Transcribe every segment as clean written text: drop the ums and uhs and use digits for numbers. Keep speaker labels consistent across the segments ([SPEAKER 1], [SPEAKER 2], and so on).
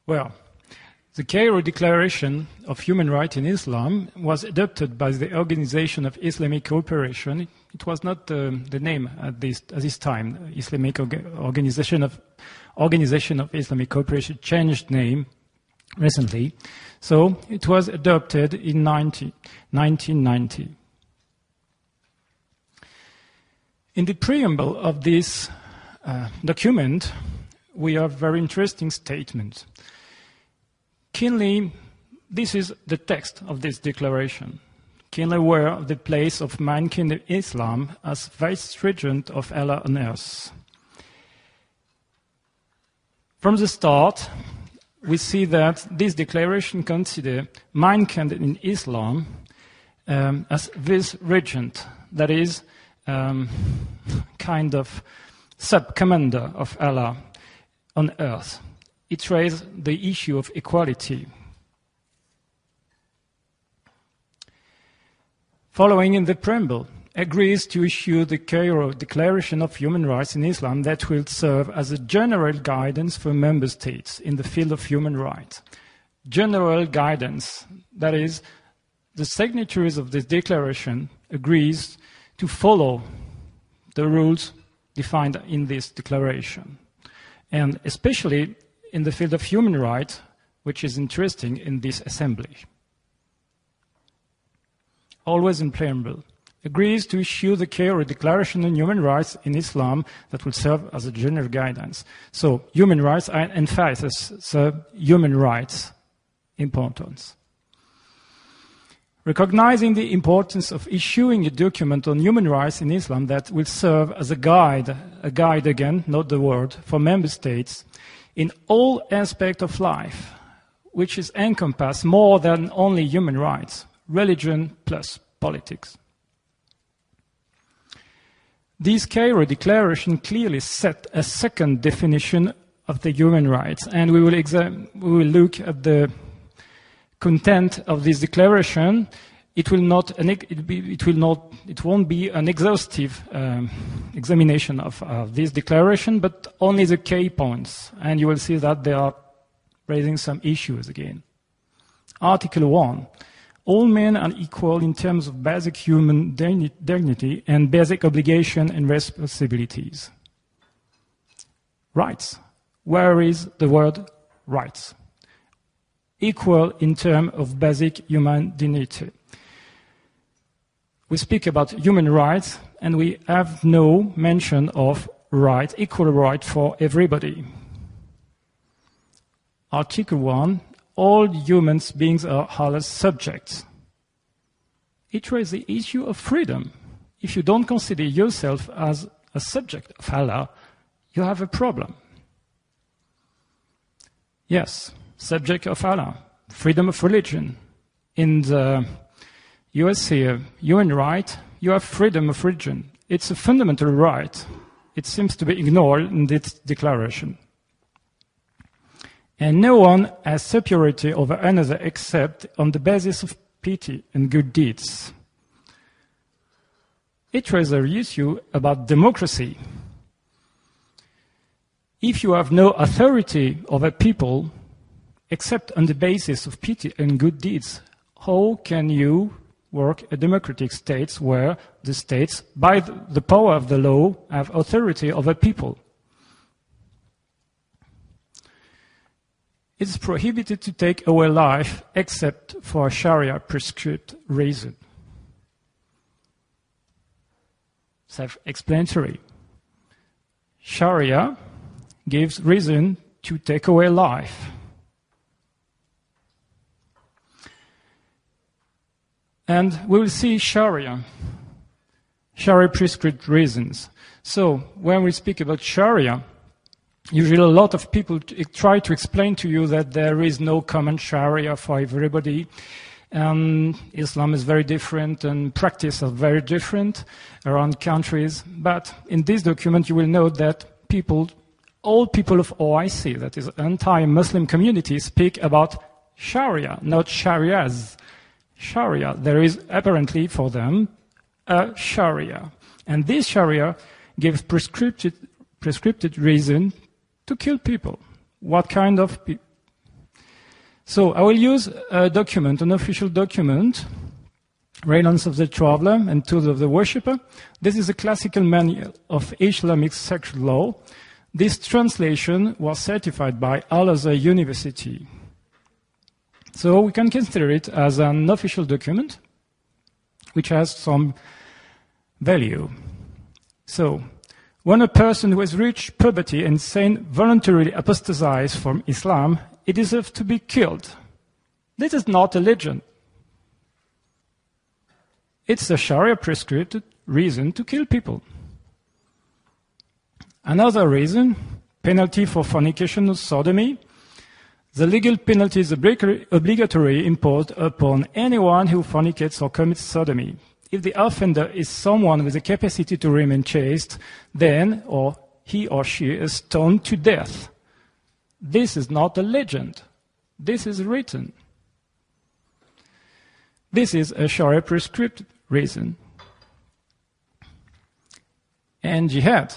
[SPEAKER 1] Well, the Cairo Declaration of Human Rights in Islam was adopted by the Organization of Islamic Cooperation. It was not the name at this time. Islamic Organization of Islamic Cooperation changed name recently. So it was adopted in 1990. In the preamble of this document, we have a very interesting statement. Keenly, this is the text of this declaration. Keenly aware of the place of mankind in Islam as vice-regent of Allah on earth. From the start, we see that this declaration considers mankind in Islam as vice-regent, that is, kind of sub-commander of Allah on earth. It raises the issue of equality. Following in the preamble, agrees to issue the Cairo Declaration of Human Rights in Islam that will serve as a general guidance for member states in the field of human rights. General guidance, that is, the signatories of this declaration agrees to follow the rules defined in this declaration, and especially in the field of human rights, which is interesting in this assembly. Always in preamble, agrees to issue the Cairo Declaration on Human Rights in Islam that will serve as a general guidance. So, human rights, I emphasize the human rights importance. Recognizing the importance of issuing a document on human rights in Islam that will serve as a guide again, not the word, for member states in all aspects of life, which is encompass more than only human rights, religion plus politics. This Cairo Declaration clearly set a second definition of the human rights, and we will look at the content of this declaration. It won't be an exhaustive examination of this declaration, but only the key points, and you will see that they are raising some issues again. Article 1. All men are equal in terms of basic human dignity and basic obligation and responsibilities. Rights. Where is the word rights? Equal in terms of basic human dignity. We speak about human rights, and we have no mention of right, equal right for everybody. Article 1. All human beings are Allah's subjects. It raises the issue of freedom. If you don't consider yourself as a subject of Allah, you have a problem. Yes, subject of Allah, freedom of religion. In the USA human right, you have freedom of religion. It's a fundamental right. It seems to be ignored in this declaration. And no one has superiority over another except on the basis of pity and good deeds. It raises an issue about democracy. If you have no authority over people except on the basis of pity and good deeds, how can you work a democratic state where the states, by the power of the law, have authority over people? It is prohibited to take away life except for a Sharia prescribed reason. Self-explanatory. Sharia gives reason to take away life. And we will see Sharia prescribed reasons. So when we speak about Sharia, usually a lot of people try to explain to you that there is no common Sharia for everybody. Islam is very different and practice are very different around countries. But in this document you will note that all people of OIC, that is anti-Muslim community, speak about Sharia, not Sharias. Sharia, there is apparently for them a Sharia. And this Sharia gives prescripted reason to kill people. What kind of So I will use a document, an official document, Renounce of the Traveler and Tools of the Worshipper. This is a classical manual of Islamic sexual law. This translation was certified by Al-Azhar University. So we can consider it as an official document which has some value. So, when a person who has reached puberty and sane voluntarily apostatizes from Islam, he deserves to be killed. This is not a legend. It's a Sharia-prescribed reason to kill people. Another reason, penalty for fornication or sodomy. The legal penalty is obligatory imposed upon anyone who fornicates or commits sodomy. If the offender is someone with the capacity to remain chaste, then he or she is stoned to death. This is not a legend. This is written. This is a Sharia prescribed reason. And jihad.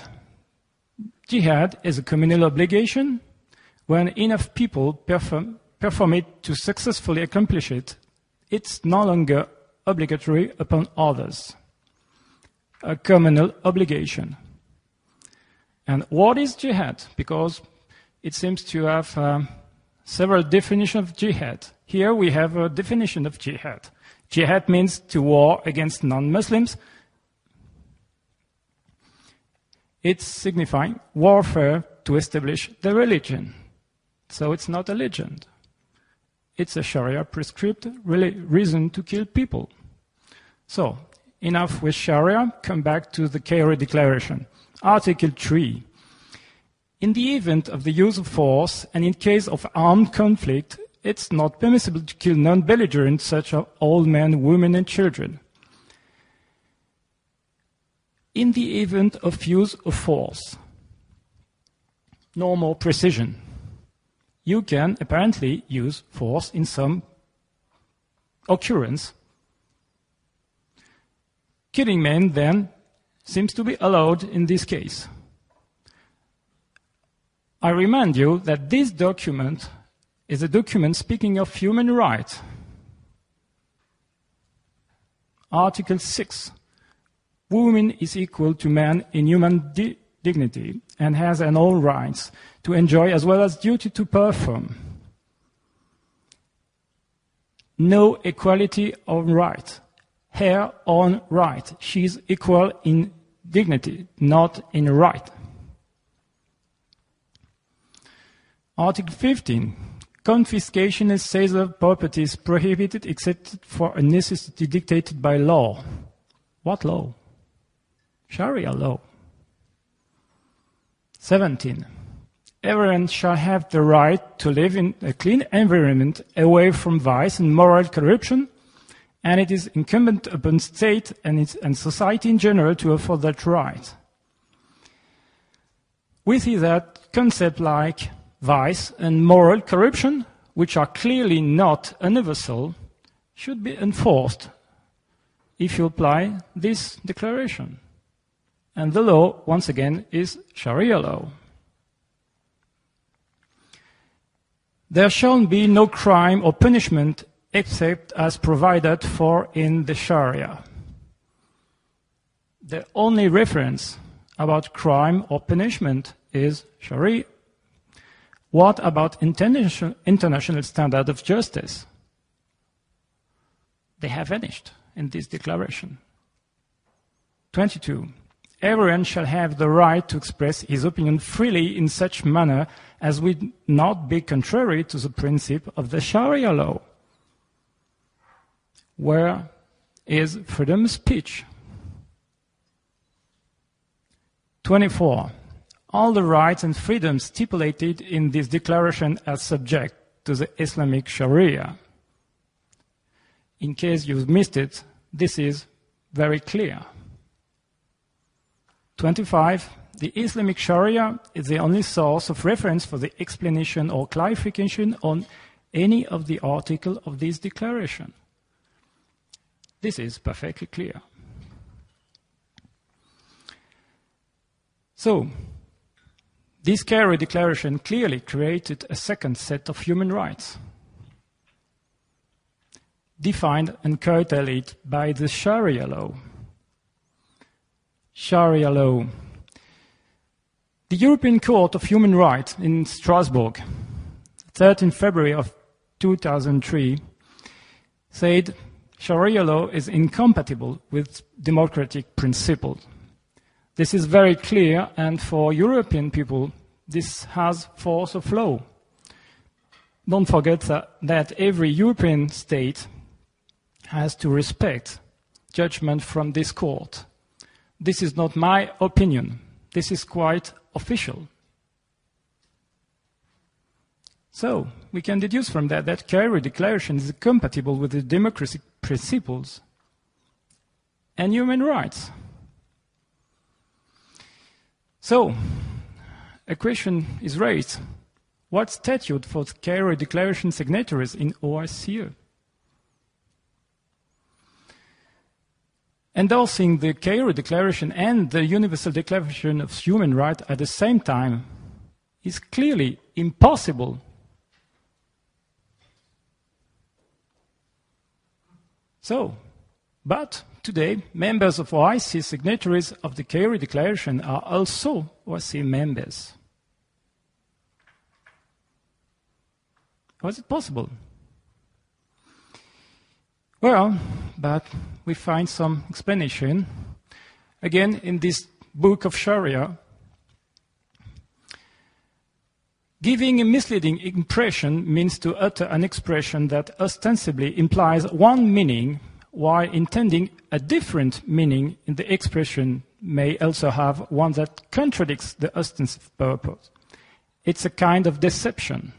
[SPEAKER 1] Jihad is a communal obligation. When enough people perform it to successfully accomplish it, it's no longer obligatory upon others. A communal obligation. And what is jihad? Because it seems to have several definitions of jihad. Here we have a definition of jihad. Jihad means to war against non-Muslims. It's signifying warfare to establish the religion. So it's not a legend. It's a Sharia prescribed reason to kill people. So, enough with Sharia, come back to the Cairo Declaration. Article 3. In the event of the use of force and in case of armed conflict, it's not permissible to kill non-belligerents such as old men, women and children. In the event of use of force, no more precision. You can apparently use force in some occurrence. Killing men, then, seems to be allowed in this case. I remind you that this document is a document speaking of human rights. Article 6. Woman is equal to man in human dignity and has an all rights to enjoy as well as duty to perform. No equality of right. Her own right. She is equal in dignity, not in right. Article 15. Confiscation and sale of property is prohibited except for a necessity dictated by law. What law? Sharia law. 17. Everyone shall have the right to live in a clean environment away from vice and moral corruption, and it is incumbent upon state and society in general to afford that right. We see that concepts like vice and moral corruption, which are clearly not universal, should be enforced if you apply this declaration. And the law, once again, is Sharia law. There shall be no crime or punishment except as provided for in the Sharia. The only reference about crime or punishment is Sharia. What about international standard of justice? They have vanished in this declaration. 22. Everyone shall have the right to express his opinion freely in such manner as would not be contrary to the principle of the Sharia law. Where is freedom of speech? 24. All the rights and freedoms stipulated in this declaration are subject to the Islamic Sharia. In case you've missed it, this is very clear. 25. The Islamic Sharia is the only source of reference for the explanation or clarification on any of the articles of this declaration. This is perfectly clear. So, this Cairo Declaration clearly created a second set of human rights. defined and curtailed by the Sharia law. Sharia law. The European Court of Human Rights in Strasbourg, 13 February of 2003, said Sharia law is incompatible with democratic principles. This is very clear, and for European people, this has force of law. Don't forget that every European state has to respect judgment from this court. This is not my opinion. This is quite official. So, we can deduce from that Cairo Declaration is compatible with the democratic principles and human rights. So, a question is raised. What statute for the Cairo Declaration signatories in OSCE? Endorsing the Cairo Declaration and the Universal Declaration of Human Rights at the same time is clearly impossible. So, but today, members of OIC signatories of the Cairo Declaration are also OIC members. How is it possible? Well, but we find some explanation. Again, in this book of Sharia, giving a misleading impression means to utter an expression that ostensibly implies one meaning, while intending a different meaning in the expression may also have one that contradicts the ostensive purpose. It's a kind of deception.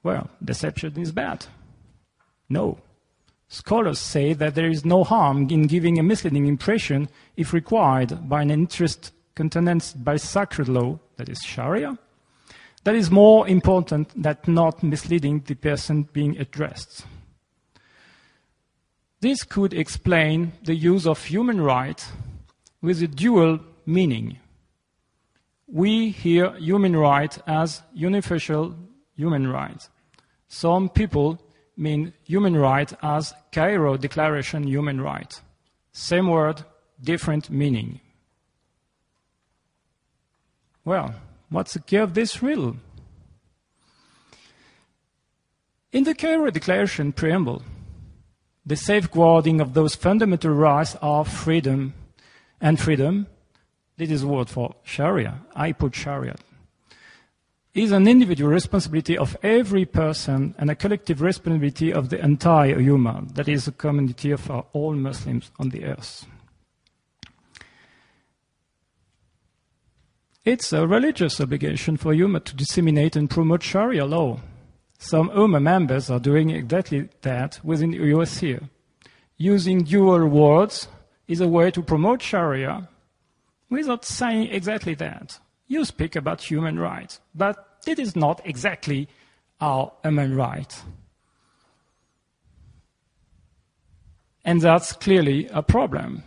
[SPEAKER 1] Well, deception is bad. No. Scholars say that there is no harm in giving a misleading impression if required by an interest countenanced by sacred law, that is Sharia. That is more important than not misleading the person being addressed. This could explain the use of human rights with a dual meaning. We hear human rights as universal human rights. Some people mean human rights as Cairo Declaration human rights. Same word, different meaning. Well, what's the key of this riddle? In the Cairo Declaration preamble, the safeguarding of those fundamental rights are freedom, this is a word for Sharia, I put Sharia, is an individual responsibility of every person and a collective responsibility of the entire human, that is a community of all Muslims on the earth. It's a religious obligation for Ummah to disseminate and promote Sharia law. Some Ummah members are doing exactly that within the OSCE. Using dual words is a way to promote Sharia without saying exactly that. You speak about human rights, but it is not exactly our human right. And that's clearly a problem.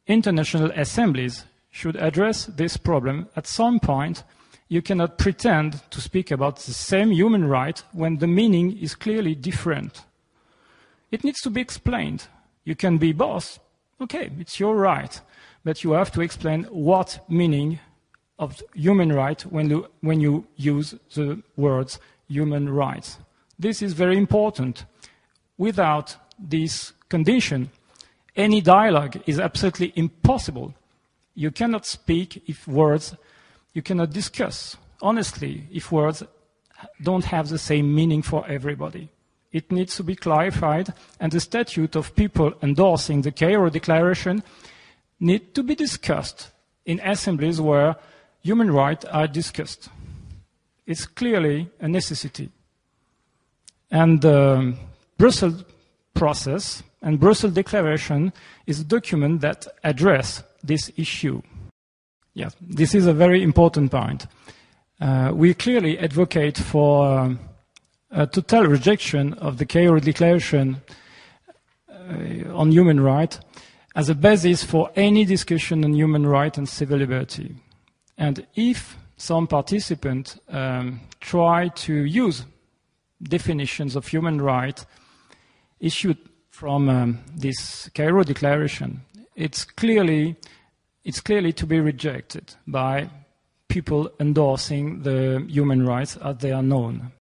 [SPEAKER 1] International assemblies should address this problem. At some point, you cannot pretend to speak about the same human right when the meaning is clearly different. It needs to be explained. You can be boss. Okay, it's your right. But you have to explain what meaning of human right when you use the words human rights. This is very important. Without this condition, any dialogue is absolutely impossible. You cannot speak you cannot discuss honestly if words don't have the same meaning for everybody. It needs to be clarified, and the statute of people endorsing the Cairo Declaration need to be discussed in assemblies where human rights are discussed. It's clearly a necessity. And the Brussels process and Brussels Declaration is a document that address this issue. Yes, this is a very important point. We clearly advocate for a total rejection of the Cairo Declaration on human rights as a basis for any discussion on human rights and civil liberty. And if some participants try to use
[SPEAKER 2] definitions of human rights issued from this Cairo Declaration, it's clearly to be rejected by people endorsing the human rights as they are known.